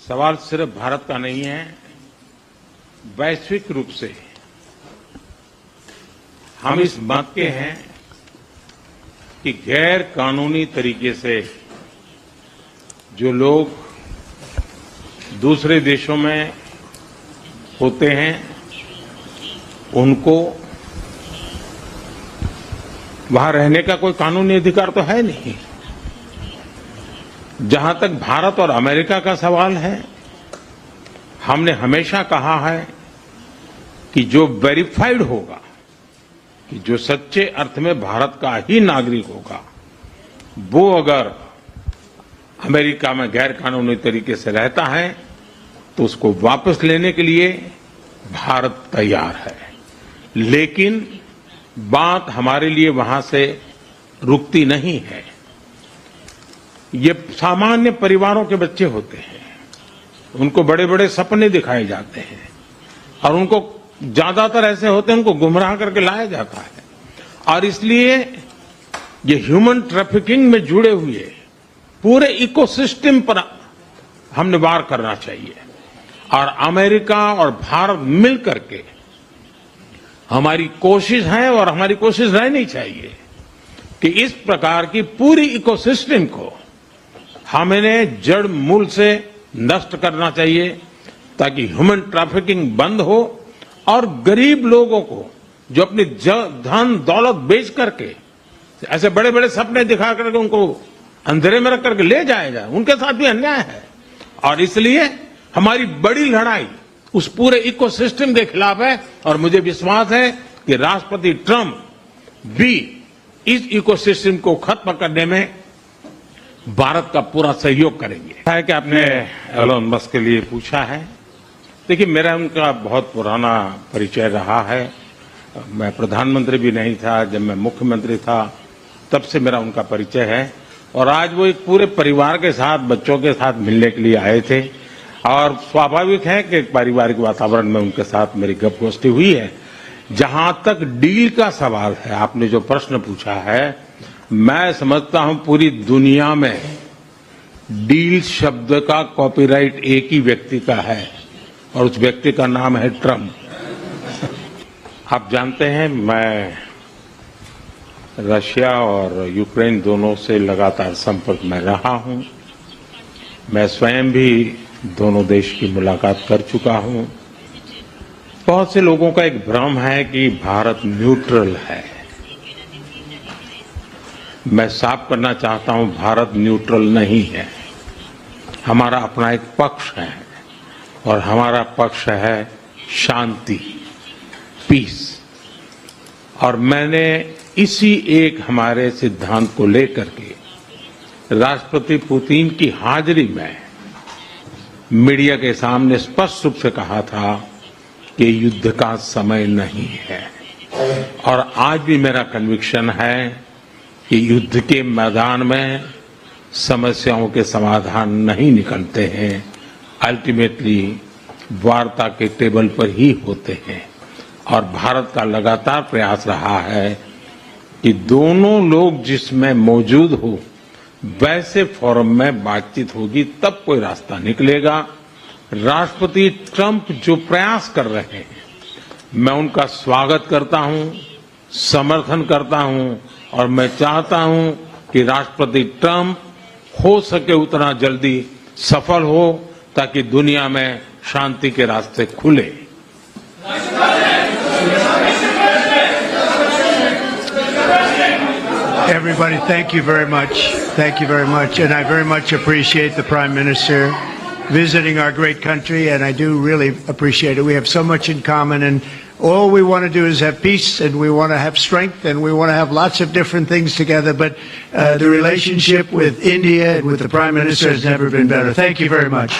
सवाल सिर्फ भारत का नहीं है, वैश्विक रूप से हम इस मत के हैं कि गैर कानूनी तरीके से जो लोग दूसरे देशों में होते हैं उनको वहां रहने का कोई कानूनी अधिकार तो है नहीं। जहां तक भारत और अमेरिका का सवाल है, हमने हमेशा कहा है कि जो वेरीफाइड होगा, कि जो सच्चे अर्थ में भारत का ही नागरिक होगा, वो अगर अमेरिका में गैर कानूनी तरीके से रहता है तो उसको वापस लेने के लिए भारत तैयार है। लेकिन बात हमारे लिए वहां से रुकती नहीं है। ये सामान्य परिवारों के बच्चे होते हैं, उनको बड़े बड़े सपने दिखाए जाते हैं और उनको ज्यादातर ऐसे होते हैं, उनको गुमराह करके लाया जाता है। और इसलिए ये ह्यूमन ट्रैफिकिंग में जुड़े हुए पूरे इकोसिस्टम पर हमने वार करना चाहिए। और अमेरिका और भारत मिलकर के हमारी कोशिश है और हमारी कोशिश रहनी चाहिए कि इस प्रकार की पूरी इकोसिस्टम को हमें जड़ मूल से नष्ट करना चाहिए, ताकि ह्यूमन ट्रैफिकिंग बंद हो और गरीब लोगों को जो अपनी धन दौलत बेच करके ऐसे बड़े बड़े सपने दिखा करके उनको अंधेरे में रख करके ले जाया जाए, उनके साथ भी अन्याय है। और इसलिए हमारी बड़ी लड़ाई उस पूरे इकोसिस्टम के खिलाफ है। और मुझे विश्वास है कि राष्ट्रपति ट्रंप भी इस इकोसिस्टम को खत्म करने में भारत का पूरा सहयोग करेंगे। है कि आपने एलोन मस्क के लिए पूछा है। देखिए, मेरा उनका बहुत पुराना परिचय रहा है। मैं प्रधानमंत्री भी नहीं था, जब मैं मुख्यमंत्री था तब से मेरा उनका परिचय है। और आज वो एक पूरे परिवार के साथ, बच्चों के साथ मिलने के लिए आए थे और स्वाभाविक है कि पारिवारिक वातावरण में उनके साथ मेरी गपगोष्ठी हुई है। जहां तक डील का सवाल है, आपने जो प्रश्न पूछा है, मैं समझता हूं पूरी दुनिया में डील शब्द का कॉपीराइट एक ही व्यक्ति का है और उस व्यक्ति का नाम है ट्रंप। आप जानते हैं, मैं रशिया और यूक्रेन दोनों से लगातार संपर्क में रहा हूं। मैं स्वयं भी दोनों देश की मुलाकात कर चुका हूं। बहुत से लोगों का एक भ्रम है कि भारत न्यूट्रल है। मैं साफ करना चाहता हूं, भारत न्यूट्रल नहीं है। हमारा अपना एक पक्ष है और हमारा पक्ष है शांति, पीस। और मैंने इसी एक हमारे सिद्धांत को लेकर के राष्ट्रपति पुतिन की हाजिरी में मीडिया के सामने स्पष्ट रूप से कहा था कि युद्ध का समय नहीं है। और आज भी मेरा कन्विक्शन है कि युद्ध के मैदान में समस्याओं के समाधान नहीं निकलते हैं, अल्टीमेटली वार्ता के टेबल पर ही होते हैं। और भारत का लगातार प्रयास रहा है कि दोनों लोग जिसमें मौजूद हो वैसे फोरम में बातचीत होगी, तब कोई रास्ता निकलेगा। राष्ट्रपति ट्रंप जो प्रयास कर रहे हैं, मैं उनका स्वागत करता हूं, समर्थन करता हूं और मैं चाहता हूं कि राष्ट्रपति ट्रंप हो सके उतना जल्दी सफल हो, ताकि दुनिया में शांति के रास्ते खुले। Everybody, thank you very much. Thank you very much. And I very much appreciate the Prime Minister visiting our great country, and I do really appreciate it. We have so much in common, and all we want to do is have peace, and we want to have strength, and we want to have lots of different things together. But the relationship with India and with the Prime Minister has never been better. Thank you very much.